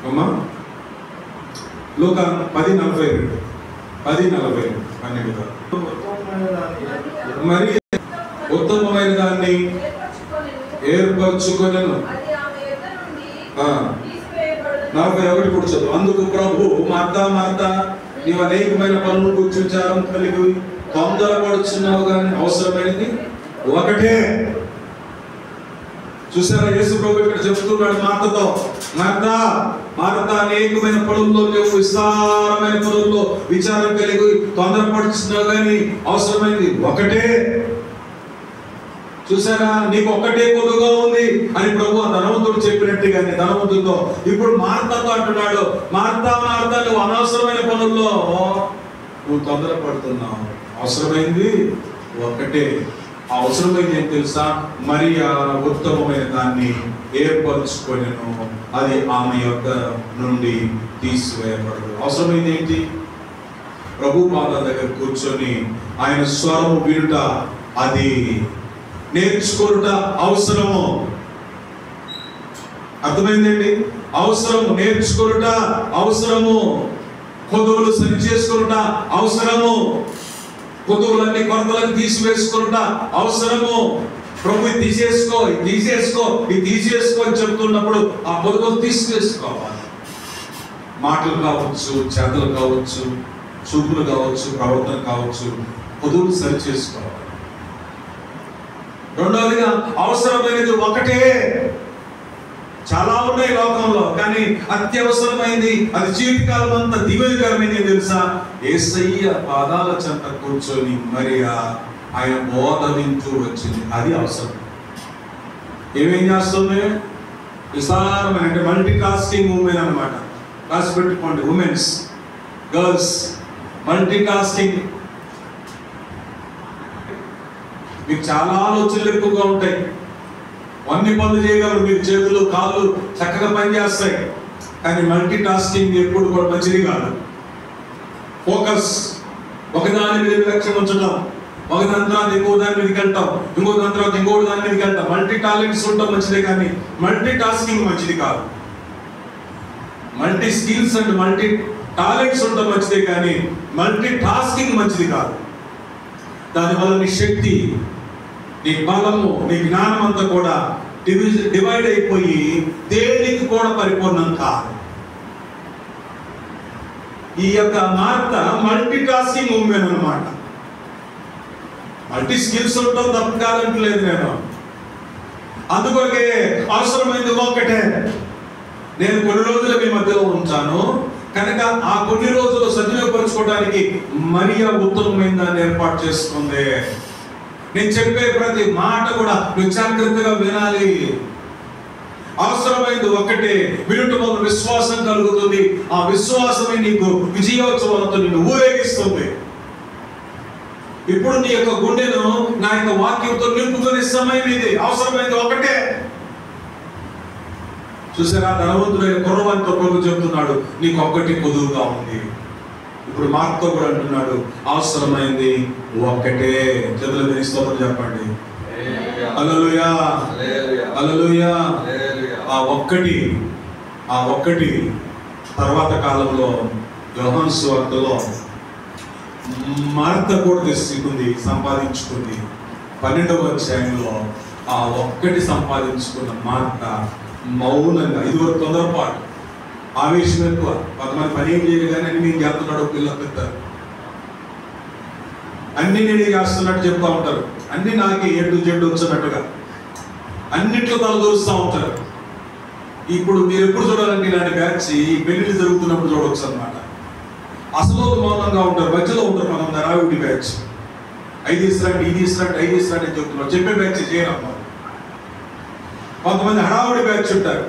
అమ్మా లూకా 10:42 12 మరి ఉత్తమమైన దాన్ని ఏర్పరచుకొనెను. 41 కూడా చదువు. అందుకు ప్రభు మార్తా మార్తా నీవు అనేకమైన పనులు కూర్చు విచారం కలిగి తొందరపడుచున్నావు, కానీ అవసరమైనది ఒకటే. చూసారా, యేసు ప్రభు ఇక్కడ చెప్తున్నాడు మార్తతో, మార్తా మార్తా అనేకమైన పనుల్లో నువ్వు విస్తారమైన పనుల్లో విచారం కలిగి తొందరపడుచున్నావు, కానీ అవసరమైనది ఒకటే. చూసారా, నీకు ఒక్కటే కొద్దుగా ఉంది అని ప్రభు ఆ ధనవంతుడు చెప్పినట్టుగానే ధనవంతుడితో ఇప్పుడు మార్తతో అంటున్నాడు, మార్తా మార్తా నువ్వు అనవసరమైన పనుల్లో నువ్వు తొందరపడుతున్నావు, అవసరమైంది ఒకటే. ఆ అవసరమైంది ఏం తెలుసా? మరి ఆ ఉత్తమమైన దాన్ని ఏర్పరచుకొనెను, అది ఆమె యొక్క నుండి తీసివేయబడదు. అవసరమైంది ఏంటి? ప్రభు పాదాల దగ్గర కూర్చొని ఆయన స్వరము వినుట, అది నేర్చుకోనుట అవసరము. అర్థమైందండి? అవసరము. నేర్చుకోనుట అవసరము. కొదువులు సరి చేసుకునుట అవసరము. కొదువులన్నీ కొరతలను తీసివేసుకునుట అవసరము. ప్రభు తీసేసుకో, తీసేసుకో, ఇది తీసేసుకో అని చెప్తున్నప్పుడు ఆ కొదువులు తీసివేసుకోవాలి. మాటలు కావచ్చు, చేతలు కావచ్చు, చూపులు కావచ్చు, ప్రవర్తన కావచ్చు, కొదువులు సరి చేసుకోవాలి. రెండవదిగా అవసరమైనది ఒకటే. చాలా ఉన్నాయి లోకంలో, కానీ అత్యవసరమైంది, అది జీవితకాలం అంతా దివ్యకరమైనది తెలుసా? యేసయ్య పాదాల చెంత కూర్చొని మరి ఆయన బోధ వింటూ వచ్చింది, అది అవసరం. ఏమేం చేస్తుంది? విస్తారమైన, అంటే మల్టీ టాస్కింగ్ ఉమెన్ అనమాట. రాసి పెట్టుకోండి, ఉమెన్స్, గర్ల్స్, మల్టీ టాస్కింగ్. మీకు చాలా ఆలోచనలు ఎక్కువగా ఉంటాయి, అన్ని పనులు చేయగలరు, మీకు చేతులు కాళ్ళు చక్కగా పనిచేస్తాయి, కానీ మల్టీ టాస్కింగ్ ఎప్పుడు కూడా మంచిది కాదు. ఫోకస్, ఒకదాని మీద లక్ష్యం ఉంచడం, ఒకదాని తర్వాత ఇంకో దాని మీదకి వెళ్తాం, ఇంకో దాని తర్వాత ఇంకో దాని మీదకి వెళ్తాం. మల్టీ టాలెంట్స్ ఉండటం మంచిదే, కానీ మల్టీ టాస్కింగ్ మంచిది కాదు. Multi skills and multi talents ఉండటం మంచిదే, కానీ మల్టీ టాస్కింగ్ మంచిది కాదు. దానివల్ల నీ శక్తి, నీ బలము, నీ జ్ఞానం అంతా కూడా డివైడ్ అయిపోయి దేనికి కూడా పరిపూర్ణం కాదు. ఈ యొక్క మార్త మల్టీ టాస్కింగ్ ఉమెన్ అన్నమాట. మల్టీ స్కిల్స్ ఉండటం తప్పు కాదంటలేదు నేను, అందుకొరకే అవసరమైంది ఒక్కటే. నేను కొన్ని రోజులు మీ మధ్యలో ఉంచాను కనుక ఆ కొన్ని రోజులు సద్వినియోగపరచుకోవడానికి మరియా ఉత్తమమైన దాన్ని ఏర్పాటు చేసుకుంది. నేను చెప్పే ప్రతి మాట కూడా నువ్వు జాగ్రత్తగా వినాలి. అవసరమైంది ఒక్కటే. వినుట వల్ల విశ్వాసం కలుగుతుంది. ఆ విశ్వాసమే నీకు విజయోత్సవాలతో నిన్ను ఊరేగిస్తుంది. ఇప్పుడు నీ యొక్క గుండెను నా యొక్క వాక్యంతో నింపుకునే సమయం ఇది. అవసరమైంది ఒకటే. చూసారా, ధనవంతుడైన కుర్రవానితో ప్రభు చెప్తున్నాడు నీకు ఒక్కటి పొదువుగా ఉంది. ఇప్పుడు మార్తో కూడా అంటున్నాడు అవసరమైంది ఒక్కటే. చేతులు స్తోత్రం చెప్పండి. హల్లెలూయా, హల్లెలూయా. ఆ ఒక్కటి తర్వాత కాలంలో యోహాను సువార్తలో మార్త కూడా తెచ్చుకుంది, సంపాదించుకుంది. 12వ అధ్యాయంలో ఆ ఒక్కటి సంపాదించుకున్న మార్త మౌనంగా, ఇదివరకు తొందరపాటు, ఆవేశం ఎక్కువ, కొంతమంది పని ఏం చేయరు కానీ అన్ని నేను చేస్తున్నాడు పిల్లలు పెడతారు, అన్ని నేను చేస్తున్నట్టు చెప్తా ఉంటారు, అన్ని నాకే జడ్డు వచ్చినట్టుగా అన్నిట్లో తలదూరుస్తూ ఉంటారు. ఇప్పుడు మీరు ఎప్పుడు చూడాలంటే ఇలాంటి బ్యాచ్ పెళ్లి జరుగుతున్నప్పుడు చూడవచ్చు అన్నమాట. అసలు మౌనంగా ఉంటారు, మధ్యలో ఉంటారు. మనం హడావుడి బ్యాచ్, ఇది ఇస్తారంటే అని చెప్తున్నారు, చెప్పే బ్యాచ్ చేయరమ్మా. కొంతమంది హడావుడి బ్యాచ్ ఉంటారు.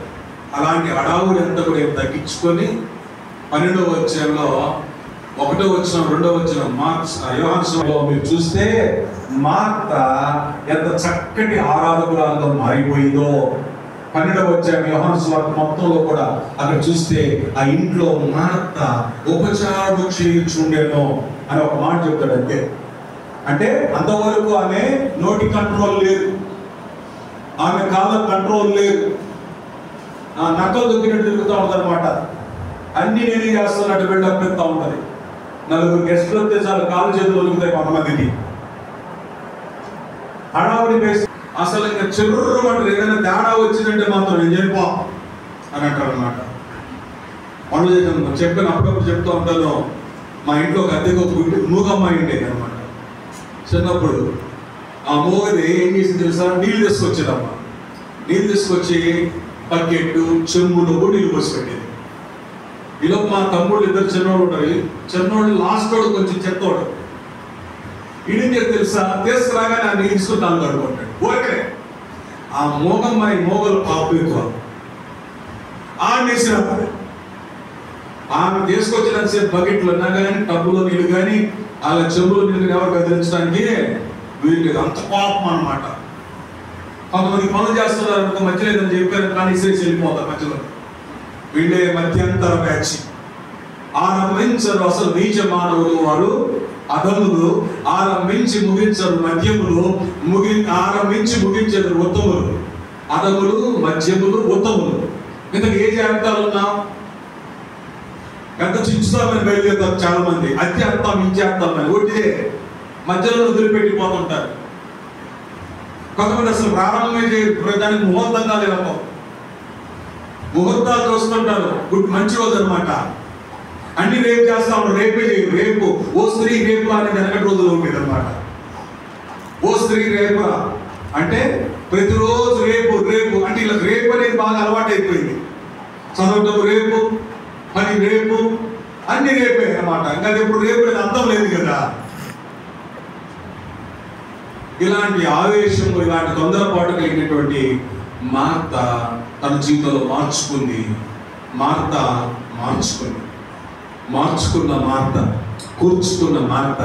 అలాంటి హడావుడి అంతా కూడా ఏం తగ్గించుకొని 12వ అధ్యాయంలో 1వ వచనం 2వ వచనం యోహాను మీరు చూస్తే మార్త ఎంత చక్కటి ఆరాధకురాలుగా మారిపోయిందో. 12వ అధ్యాయం యోహాను సువార్త మొత్తంలో కూడా అక్కడ చూస్తే ఆ ఇంట్లో మార్త ఉపచారము చేయుచుండెను అని ఒక మాట చెప్తాడు. అంతే. అంటే అంతవరకు ఆమె నోటి కంట్రోల్ లేదు, ఆమె కాళ్ళ కంట్రోల్ లేదు, నక్కలు దొక్కినట్టు తిరుగుతూ ఉంటుంది అనమాట. అన్ని నేనే చేస్తున్నట్టు బిల్డప్ పెడతా ఉంటుంది. 4 గెస్టులు వస్తే చాలు కాలు చేతులు ఒలుగుతాయి కొంతమందికి. హడావుడి వేసి అసలు ఇంకా చెర్రమంటారు. ఏదైనా తేడా వచ్చిందంటే మాత్రం నేను చెప్పా అని అంటారు అనమాట. పనులు చేసాను చెప్పాను, అప్పుడప్పుడు చెప్తూ ఉంటాను. మా ఇంట్లో ఒక అద్దెకు మూగమ్మాయి ఉండేది అనమాట. చిన్నప్పుడు ఆ మూగది ఏం చేసింది తెలుసా, నీళ్ళు తీసుకొచ్చేదమ్మా. నీళ్ళు తీసుకొచ్చి బకెట్టు చెంబులు నీళ్ళు పోసి పెట్టేది. ఇలా మా తమ్ముళ్ళు 2 చిన్నోళ్ళు ఉంటారు. చిన్నోళ్ళు లాస్ట్ వాడు కొంచెం చెత్తోడు. ఇడికి తెలుసా, తీసుకురాగానే ఆ నీళ్ళు తీసుకుంటాను కడుకుంటాడు. ఓకే, ఆ మోగమ్మాయి మోగలు పాపం ఎక్కువ. ఆడేసినప్పుడు ఆమె తీసుకొచ్చినంతసేపు బకెట్లు ఉన్నా కానీ, టబ్బులో నీళ్ళు కానీ, అలా చెంబులో నీళ్ళు ఎవరు బెదిరించడానికి వీళ్ళకి అంత పాపం అన్నమాట. కొంతమంది పనులు చేస్తున్నారు అనుకో, మధ్య లేదని చెప్పారు కానీ ఇసేసి వెళ్ళిపోతారు మధ్యలో. వీళ్ళే మధ్యంతర బ్యాచ్. ఆరంభించరు అసలు నీచ మానవులు, వారు అధములు. ఆరంభించి ముగించరు మధ్యములు, ఆరంభించి ముగించరు ఉత్తములు. అధములు, మధ్యములు, ఉత్తములు. ఇంతకు ఏ జాబితాలు ఉన్నాం? ఎంత చించుతామని బయలుదేరుతారు చాలా మంది. అత్యేస్తాం ఇంచేస్తామని ఒట్టిదే మధ్యలో వదిలిపెట్టిపోతుంటారు. కొంతమంది అసలు ప్రారంభమే చేయరు, దానికి ముహూర్తంగా లేకపో ముహూర్తాలు చూస్తుంటారు. మంచి రోజు అనమాట. అన్ని రేపు చేస్తా ఉంటారు, రేపే చేయరు. రేపు ఓ స్త్రీ రేపు అనేది వెనకటి రోజులు ఉండేది అనమాట. ఓ స్త్రీ రేపు అంటే ప్రతిరోజు రేపు రేపు అంటే ఇలా రేపు అనేది బాగా అలవాటు అయిపోయింది. చదవటం రేపు, పని రేపు, అన్ని రేపే అనమాట. ఇంకా ఇప్పుడు రేపు అనేది అర్థం లేదు కదా. ఇలాంటి ఆవేశము, ఇలాంటి తొందరపాటు కలిగినటువంటి మార్త తన జీవితంలో మార్చుకున్న మార్త, కూర్చుకున్న మార్త,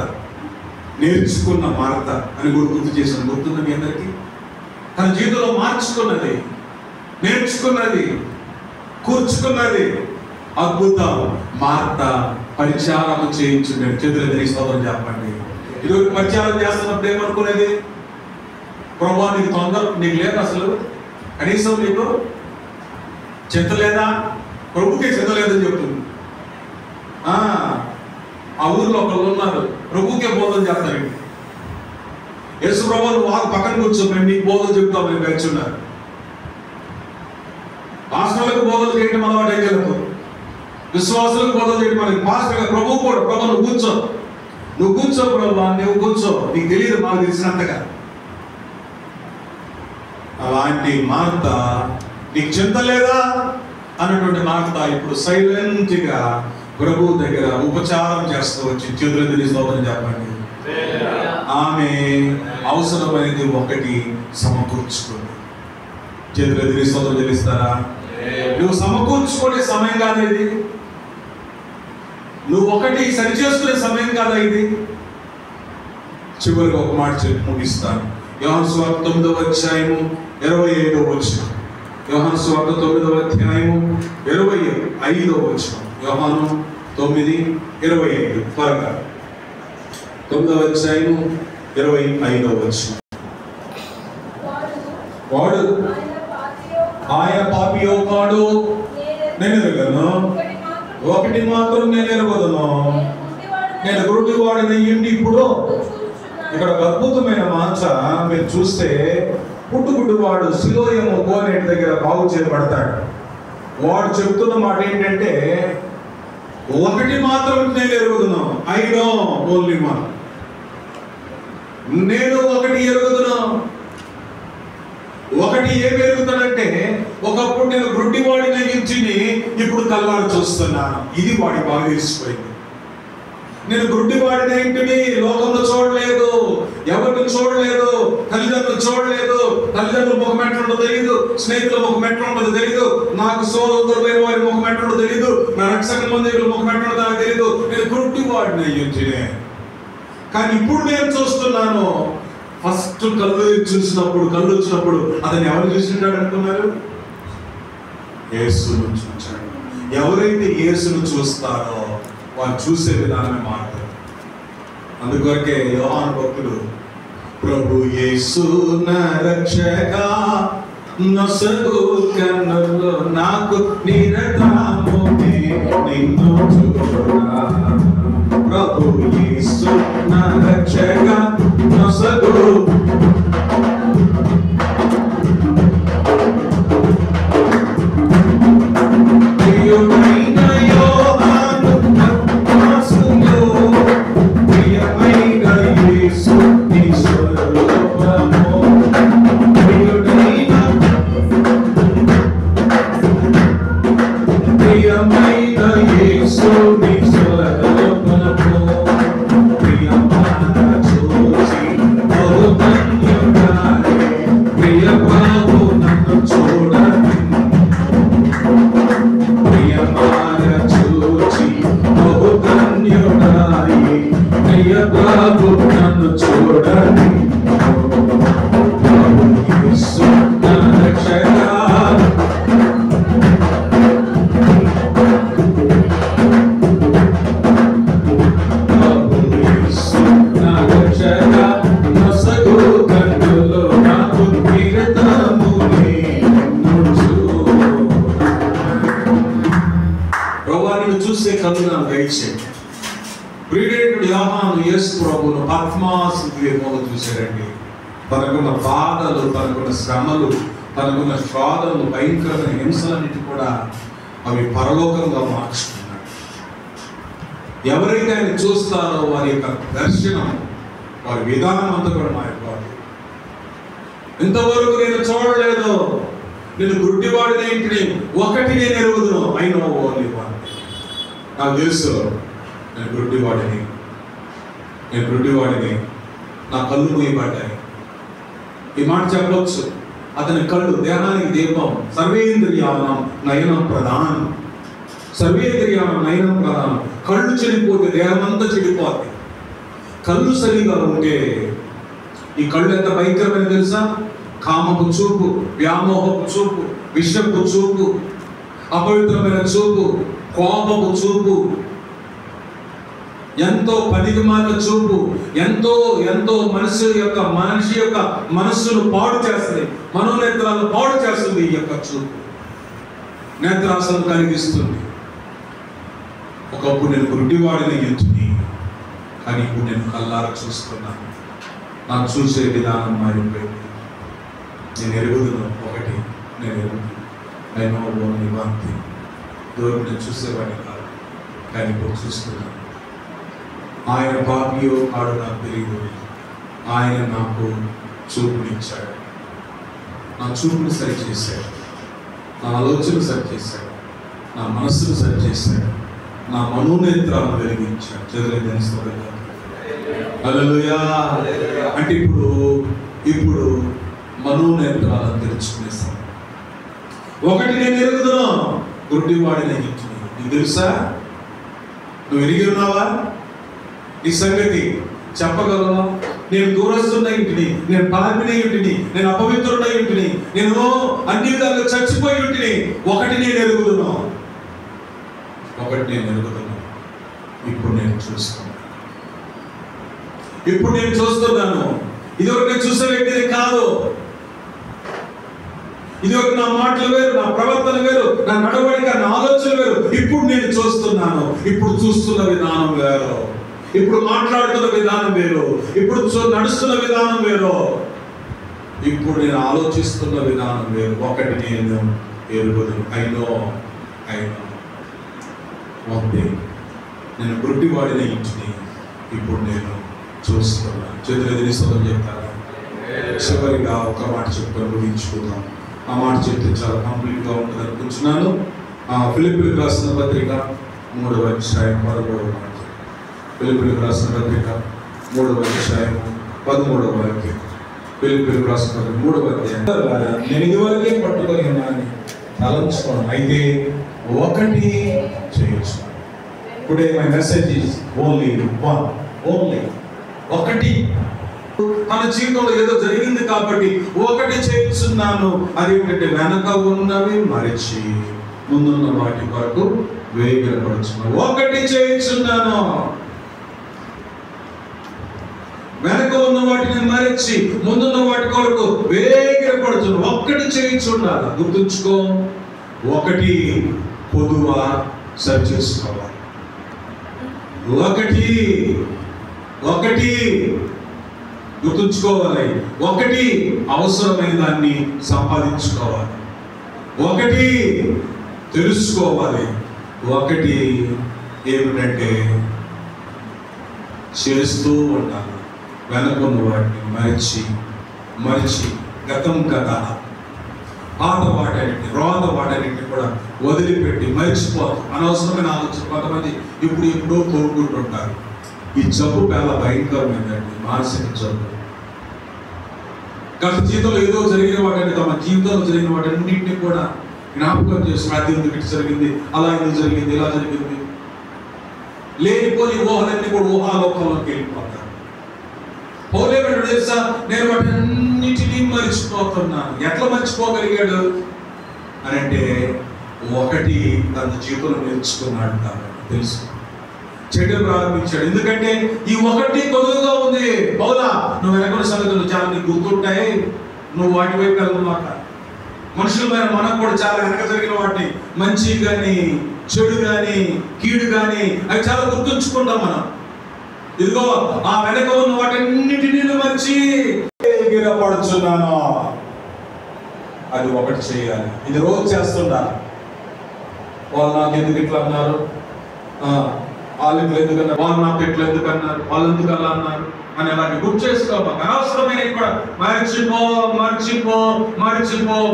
నేర్చుకున్న మార్త అని కూడా గుర్తు చేశాను. గుర్తుంది మీ అందరికీ? తన జీవితంలో మార్చుకున్నది, నేర్చుకున్నది, కూర్చుకున్నది. అద్భుతం. మార్త పరిచారం చేయించుండే. చేతులు స్తోత్రం చెప్పండి. ఈరోజు పరిచారం చేస్తున్నప్పుడు ఏమనుకునేది? ప్రభా నీకు తొందర, నీకు లేదు అసలు, కనీసం నీకు చింత లేదా? ప్రభుకే చింత లేదని చెప్తుంది. ఆ ఊర్లో ఒకళ్ళు ఉన్నారు, ప్రభుకే బోధన చేస్తారు. యేసు ప్రభు నువ్వు పక్కన కూర్చో, మేము నీకు బోధన చెప్తామని పెంచున్నారు. పాస్టర్లకు బోధన చేయడం అలవాటు అయితే, విశ్వాసులకు బోధన చేయడం మనకి పాస్టర్ ప్రభు కూడా, ప్రభు నువ్వు కూర్చో ప్రభు, నువ్వు కూర్చో, నీకు తెలియదు మాకు తెలిసినంతగా. అలాంటి మార్త, నీకు చింత లేదా అన్నటువంటి మార్త ఇప్పుడు సైలెంట్గా ప్రభు దగ్గర ఉపచారం చేస్తూ వచ్చి చేతులెత్తి స్తోత్రం చెప్పండి. ఆమె అవసరమైనది ఒకటి సమకూర్చుకుంది. చేతులెత్తి స్తోత్రం చెల్లిస్తారా? నువ్వు సమకూర్చుకునే సమయం కాదా ఇది? నువ్వు ఒకటి సరిచేసుకునే సమయం కాదా ఇది? చివరికి ఒక మాట చెప్పి ముగిస్తాను. యోహాను సువార్త 9వ అధ్యాయము 27వ వచనం. యోహాను సువార్త 9వ అధ్యాయము 25వ వచనం. యోహాను 9:25 త్వరగా. 9వ అధ్యాయము 25వ వచనం. వాడు ఆయన పాపియో కాడు, నేను ఎరుగను. ఒకటి మాత్రం నేను ఎరుగదును, నేను గుడ్డివాడిని అయ్యుండి ఇప్పుడు. ఇక్కడ ఒక అద్భుతమైన మాట మీరు చూస్తే, పుట్టుగుడ్డివాడు సిలోయము కోనేటి దగ్గర బాగు చేయబడతాడు. వాడు చెప్తున్న మాట ఏంటంటే, ఒకటి మాత్రం నేను ఎరుగుదును, ఐ నో ఓన్లీ వన్. నేను ఒకటి ఎరుగుదును. ఒకటి ఏమి ఎరుగుతాడంటే, ఒకప్పుడు నేను గుడ్డివాడిని అయ్యించిని ఇప్పుడు కళ్ళారు చూస్తున్నాను. ఇది వాడి బాగా తెలిసిపోయింది. నేను గుడ్డివాడిని ఇంటిని లోకంలో చూడలేదు, ఎవరిని చూడలేదు, తల్లిదండ్రులు చూడలేదు. తల్లిదండ్రుల ముఖం ఎట్లుంటో తెలియదు, స్నేహితుల ముఖం ఎట్లుంటుందో తెలియదు, నాకు సోదరులైన వారి ముఖం ఎట్లుంటో తెలియదు, నా రక్షక మందిరుల ముఖం ఎట్లుంటో నాకు తెలియదు. నేను గుడ్డివాడిని అయ్యించినే. కానీ ఇప్పుడు నేను చూస్తున్నాను. ఫస్ట్ కళ్ళు వచ్చినప్పుడు అతను ఎవరు చూసింటాడు అనుకున్నారు? యేసును చూచాడు. ఎవరైతే యేసును చూస్తారో వారు చూసే విధానమే మారుతారు. అందుకొరకే యోహాను భక్తుడు, ప్రభు యేసు నా రక్షక, నొసగు కన్నుల్లో నాకు నిరతము నిన్ను చూడా. ప్రభు యేసు నా రక్షక, నొసగు చూశారండి. తనకున్న బాధలు, తనకున్న శ్రమలు, తనకున్న శోధనలు, భయంకరమైన హింసలన్నిటి కూడా అవి పరలోకంగా మార్చుకున్నాడు. ఎవరైతే ఆయన చూస్తారో వారి యొక్క దర్శనం, వారి విధానం అంతా కూడా మారిపోతుంది. ఇంతవరకు నేను చూడలేదు, నేను గుడ్డివాడిని ఏంటి, ఒకటి నేను ఎరుగుదును, ఐ నో ఓన్లీ వన్. నాకు తెలుసు నేను గుడ్డివాడిని, నా కళ్ళు మూయబడ్డాయి. ఈ మాట చెప్పవచ్చు. అతని కళ్ళు దేహానికి దీపం, సర్వేంద్రియానం నయనం ప్రధానం. సర్వేంద్రియానం నయనం ప్రధానం. కళ్ళు చెడిపోతే దేహమంతా చెడిపోద్ది. కళ్ళు సరిగా ఉంటే, ఈ కళ్ళు ఎంత భయంకరమైన తెలుసా? కామపు చూపు, వ్యామోహపు చూపు, విషపు చూపు, అపవిత్రమైన చూపు, కోపపు చూపు, ఎంతో పనికిమాల చూపు, ఎంతో మనిషి యొక్క మనస్సును పాడు చేస్తుంది, మనోనేత్రాలను పాడు చేస్తుంది. ఈ యొక్క చూపు నేత్రాసనం కలిగిస్తుంది. ఒకప్పుడు నేను గుడ్డివాడిని ఎంచుని, కానీ ఇప్పుడు నేను కళ్ళారా చూస్తున్నాను. నాకు చూసే విధానం మారిపోయింది. నేను ఎరుగుదును, ఒకటి నేను ఎరుగుదును, I know only one thing. దూరం నేను చూసేవాడిని కాదు, కానీ ఇప్పుడు చూస్తున్నాను. ఆయన పాపియో కాడు నాకు తెలియదు, ఆయన నాకు చూపునిచ్చాడు. నా చూపును సరిచేశాడు, నా ఆలోచన సరిచేశాడు, నా మనస్సును సరిచేశాడు, నా మనోనేత్రాలను వెలిగించాడు. చదివేది హల్లెలూయా. అంటే ఇప్పుడు మనోనేత్రాలను తెరుచుకునే సమయం. ఒకటి నేను ఎరుగుతున్నాను, గుడ్డివాడిన ఇంటిని. నీకు తెలుసా? నువ్వు ఎరిగి ఉన్నావా? ఈ సంగతి చెప్పగలవా? నేను దూరస్తున్న ఇంటిని, నేను పాపిన ఇంటిని, నేను అపవిత్రున్న ఇంటిని, నేను అన్ని విధాలుగా చచ్చిపోయి ఇంటిని. ఒకటి నేను ఎరుగుతున్నాను, ఇప్పుడు నేను చూస్తున్నాను. ఇదివరకు నేను చూసే వ్యక్తిని కాదు. ఇదివరకు నా మాటలు వేరు, నా ప్రవర్తన వేరు, నా నడవడిక, నా ఆలోచన వేరు. ఇప్పుడు నేను చూస్తున్నాను. ఇప్పుడు చూస్తున్న విధానం వేరు, ఇప్పుడు మాట్లాడుతున్న విధానం వేరు, ఇప్పుడు నడుస్తున్న విధానం వేరు, ఇప్పుడు నేను ఆలోచిస్తున్న విధానం వేరు. ఒకటి నేను ఎరుగుదును. అయినో అంతే. నేను గుడ్డివాడిన ఇంటిని ఇప్పుడు నేను చూస్తున్నాను. చేతులెదిరి స్తోత్రం చెప్తాను. చివరిగా ఒక మాట చెప్పుకొని ముగించుకుందాం. ఆ మాట చెప్తే చాలా కంప్లీట్గా ఉంటుంది అనుకుంటున్నాను. ఫిలిప్పీలకు రాసిన పత్రిక 3వ అధ్యాయం 13వ మాట. ఫిలిప్పీలకు రాసిన పత్రిక 3వ అధ్యాయం 13వ వాక్యం. ఫిలిప్పీలకు రాసిన 3వ అధ్యాయం. నేను ఇదివరకే పట్టుకొని ఉన్నాను, తలంచుకోను, అయితే ఒకటి చేయొచ్చు. Today my message is only one. ఒకటి. మన జీవితంలో ఏదో జరిగింది కాబట్టి ఒకటి చేస్తున్నాను. అదేంటంటే వెనక ఉన్నవి మరిచి ముందున్న వాటి కొరకు వేగిరపడుచున్నాను. ఒకటి చేస్తున్నాను, వెనక ఉన్న వాటిని మరిచి ముందున్న వాటి కొరకు వేగిరపడుతున్నాను. ఒక్కటి చేయించుండాలి. గుర్తుంచుకో, ఒకటి పొదువా సరి చేసుకోవాలి. ఒకటి గుర్తుంచుకోవాలి. ఒకటి అవసరమైన దాన్ని సంపాదించుకోవాలి. ఒకటి తెలుసుకోవాలి. ఒకటి ఏమిటంటే చేస్తూ ఉండాలి. వెనకున్న వాటిని మరిచి గతం కదా, పాత వాటన్నింటిని, రోత వాటన్నింటిని కూడా వదిలిపెట్టి మరిచిపోతాం. అనవసరమైన ఆలోచన కొంతమంది ఇప్పుడు కోరుకుంటుంటారు. ఈ జబ్బు చాలా భయంకరమైనది, మానసిక జబ్బు. గత జీవితంలో ఏదో జరిగిన వాటిని, తమ జీవితంలో జరిగిన వాటన్నింటినీ కూడా జ్ఞాపకం చేసుకుని అది ఎందుకు ఇటు జరిగింది, అలా ఎందుకు జరిగింది, ఇలా జరిగింది, లేనిపోని ఊహలన్నీ కూడా ఊహాలోకంలోకి వెళ్ళిపోతారు. పోలేవాడు తెలుసా, నేను వాటన్నిటినీ మర్చిపోతున్నాను. ఎట్లా మర్చిపోగలిగాడు అని అంటే, ఒకటి తన జీవితంలో నేర్చుకున్నాడు కాబట్టి తెలుసు, చేయడం ప్రారంభించాడు. ఎందుకంటే ఈ ఒకటి కొద్దుగా ఉంది. పౌలా, నువ్వు వెనకున్న సంగతులు చాలా నీకు గుర్తుంటాయి, నువ్వు వాటి వైపు వెళ్ళమాట. మనుషులమైన మనం కూడా చాలా వెనక జరిగిన వాటిని, మంచి కానీ చెడు కానీ కీడు కానీ, అవి చాలా గుర్తుంచుకుంటాం మనం. ఇదిగో ఆ వెనక ఉన్న వాటన్నిటినీ మర్చి పడుచున్నాను. అది ఒకటి చేయాలి. ఇది రోజు చేస్తుండాలి. వాళ్ళు నాకు ఎందుకు ఇట్లా అన్నారు, వాళ్ళు ఇట్లా ఎందుకన్నారు, వాళ్ళు నాకు ఇట్లా ఎందుకు అన్నారు, వాళ్ళు ఎందుకు అలా అన్నారు అని అలాంటి గుర్తు చేసుకోవాలి. అనవసరమైన కూడా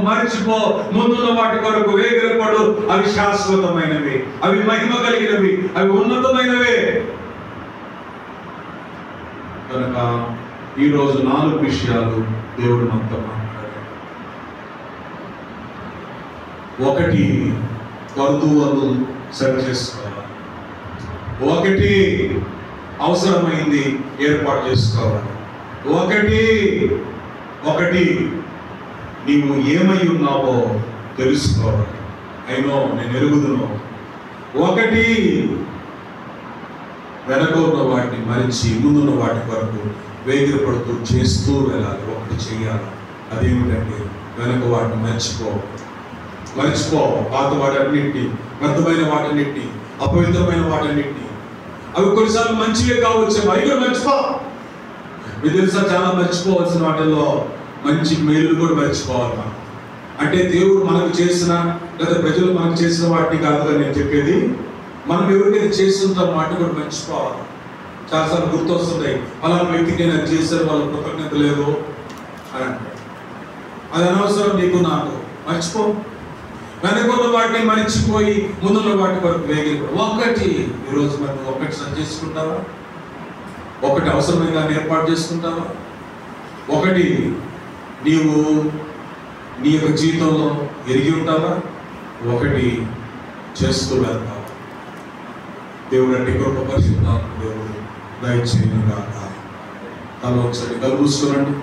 మర్చిపో. ముందున్న వాటి కొరకు వేగిరపడు. అవి శాశ్వతమైనవి, అవి మహిమ కలిగినవి, అవి ఉన్నతమైనవే. కనుక ఈరోజు 4 విషయాలు దేవుడు మనతో మాట్లాడారు. ఒకటి, కొదువలు సరి చేసుకోవాలి. ఒకటి, అవసరమైంది ఏర్పాటు చేసుకోవాలి. ఒకటి నీవు ఏమై ఉన్నావో తెలుసుకోవాలి. అయినో నేను ఎరుగుదును. ఒకటి, వెనక ఉన్న వాటిని మరిచి ముందున్న వాటి వరకు వేగిరపడుతూ చేస్తూ వెళ్ళాలి. ఒకటి చేయాలి. అదేమిటంటే వెనక వాటిని మర్చిపో. పాత వాటన్నింటినీ, వ్యర్థమైన వాటన్నింటినీ, అపవిత్రమైన వాటన్నింటినీ. అవి కొన్నిసార్లు మంచివే కావచ్చు, అవి కూడా మర్చిపో. మీకు తెలుసా, చాలా మర్చిపోవాల్సిన వాటిల్లో మంచి మేలు కూడా మర్చిపోవాలి మనం. అంటే దేవుడు మనకు చేసిన, లేదా ప్రజలు మనకు చేసిన వాటిని కాదుగా నేను చెప్పేది. మనం ఎవరికైతే చేస్తుంటాం వాటిని కూడా మర్చిపోవాలి. చాలాసార్లు గుర్తొస్తున్నాయి, అలాంటి వ్యక్తికి నేను అది చేశాను, వాళ్ళ కృతజ్ఞత లేదు అని అంటారు. అది అనవసరం నీకు నాకు. మర్చిపో. వెనకున్న వాటిని మర్చిపోయి ముందున్న వాటి వరకు వేగి ఒకటి ఈరోజు మనం ఒకటి సరి చేసుకుంటావా? ఒకటి అవసరమైన ఏర్పాటు చేసుకుంటావా? ఒకటి నీవు నీ యొక్క జీవితంలో ఎరిగి ఉంటావా? ఒకటి చేస్తూ వెళ్తావా? దేవుడు అంటే గొప్ప పరిశుద్ధాత్మ దేవుడు దయచేయను గాక. తల ఒకసారి కళ్ళు మూసుకోనండి.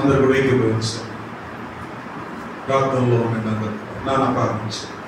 అందరూ కూడా ఏకీభవించారు. ప్రార్థనలో ఉండండి. అందరూ నాన్న ప్రార్థించారు.